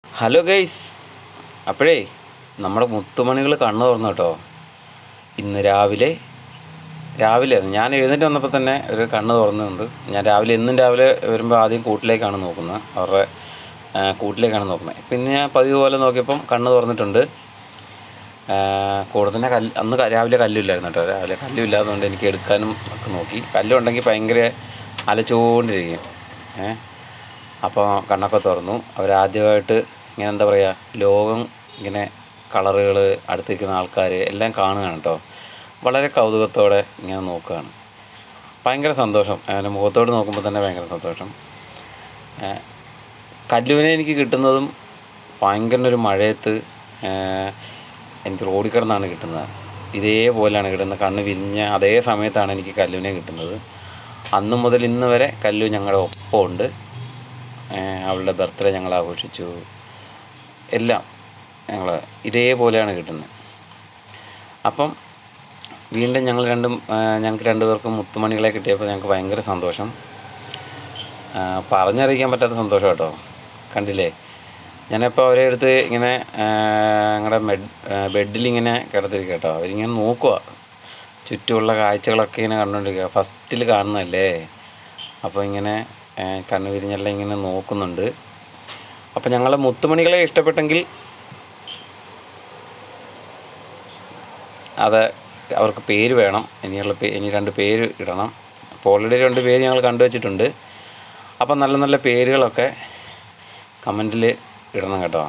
Hello guys, അപ്പോഴേ നമ്മുടെ മുത്തുമണികൾ കണ്ണ് തുറന്നു കേട്ടോ. ഇന്ന് രാവിലെ ഞാൻ എഴുന്നേറ്റ് വന്നപ്പോൾ തന്നെ ഒരു കണ്ണ് തുറന്നുണ്ട്. ഞാൻ എന്നും രാവിലെ വരുമ്പോൾ ആദ്യം കൂട്ടിലേക്കാണ് നോക്കുന്നത്, അവരുടെ കൂട്ടിലേക്കാണ് നോക്കുന്നത്. പിന്നെ ഞാൻ പതിവ് പോലെ നോക്കിയപ്പം കണ്ണ് തുറന്നിട്ടുണ്ട്. കൂടെ തന്നെ അന്ന് രാവിലെ കല്ലില്ലായിരുന്നു കേട്ടോ. രാവിലെ കല്ലുമില്ലാത്തതുകൊണ്ട് എനിക്ക് എടുക്കാനും ഒക്കെ നോക്കി. കല്ലുണ്ടെങ്കിൽ ഭയങ്കര അലച്ചുകൊണ്ടിരിക്കും. അപ്പോൾ കണ്ണൊക്കെ തുറന്നു. അവരാദ്യമായിട്ട് ഇങ്ങനെ എന്താ പറയുക, ലോകം ഇങ്ങനെ കളറുകൾ, അടുത്തിരിക്കുന്ന ആൾക്കാർ എല്ലാം കാണുകയാണ് കേട്ടോ. വളരെ കൗതുകത്തോടെ ഇങ്ങനെ നോക്കുകയാണ്. ഭയങ്കര സന്തോഷം. അതിൻ്റെ മുഖത്തോട് നോക്കുമ്പോൾ തന്നെ ഭയങ്കര സന്തോഷം. കല്ലുവിനെ എനിക്ക് കിട്ടുന്നതും ഭയങ്കര ഒരു മഴയത്ത് എനിക്ക് റോഡിൽ കിടന്നാണ് കിട്ടുന്നത്. ഇതേപോലെയാണ് കിട്ടുന്നത്. കണ്ണ് വിരിഞ്ഞ അതേ സമയത്താണ് എനിക്ക് കല്ലുവിനെ കിട്ടുന്നത്. അന്നു മുതൽ ഇന്ന് വരെ കല്ലു ഞങ്ങളുടെ ഒപ്പമുണ്ട്. അവളുടെ ബർത്ത്ഡേ ഞങ്ങൾ ആഘോഷിച്ചു. എല്ലാം ഇതേപോലെയാണ് കിട്ടുന്നത്. അപ്പം വീണ്ടും ഞങ്ങൾക്ക് രണ്ടുപേർക്കും മുത്തുമണികളെ കിട്ടിയപ്പോൾ ഞങ്ങൾക്ക് ഭയങ്കര സന്തോഷം. പറഞ്ഞറിയിക്കാൻ പറ്റാത്ത സന്തോഷം കേട്ടോ. കണ്ടില്ലേ, ഞാനിപ്പോൾ അവരെ അടുത്ത് ഇങ്ങനെ ഞങ്ങളുടെ ബെഡിലിങ്ങനെ കിടത്തിരിക്കുക കേട്ടോ. അവരിങ്ങനെ നോക്കുക, ചുറ്റുമുള്ള കാഴ്ചകളൊക്കെ ഇങ്ങനെ കണ്ടുകൊണ്ടിരിക്കുക. ഫസ്റ്റിൽ കാണുന്നതല്ലേ, അപ്പോൾ ഇങ്ങനെ കണ്ണ് വിരിഞ്ഞെല്ലാം ഇങ്ങനെ നോക്കുന്നുണ്ട്. അപ്പോൾ ഞങ്ങളെ മുത്തുമണികളെ ഇഷ്ടപ്പെട്ടെങ്കിൽ അത് അവർക്ക് പേര് വേണം. ഇനി 2 പേര് ഇടണം. അപ്പോൾ ഓൾറെഡി 2 പേര് ഞങ്ങൾ കണ്ടുവച്ചിട്ടുണ്ട്. അപ്പം നല്ല നല്ല പേരുകളൊക്കെ കമൻറ്റിൽ ഇടണം കേട്ടോ.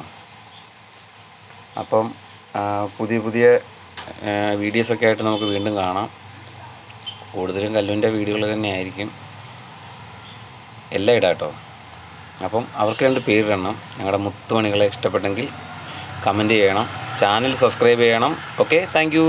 അപ്പം പുതിയ വീഡിയോസൊക്കെ ആയിട്ട് നമുക്ക് വീണ്ടും കാണാം. കൂടുതലും കല്ലുവിൻ്റെ വീഡിയോകൾ തന്നെയായിരിക്കും. എല്ലാം ഇടാം കേട്ടോ. അപ്പം അവർക്ക് 2 പേരിടണം. ഞങ്ങളുടെ മുത്തുമണികളെ ഇഷ്ടപ്പെട്ടെങ്കിൽ കമൻറ്റ് ചെയ്യണം, ചാനൽ സബ്സ്ക്രൈബ് ചെയ്യണം. Okay, thank you.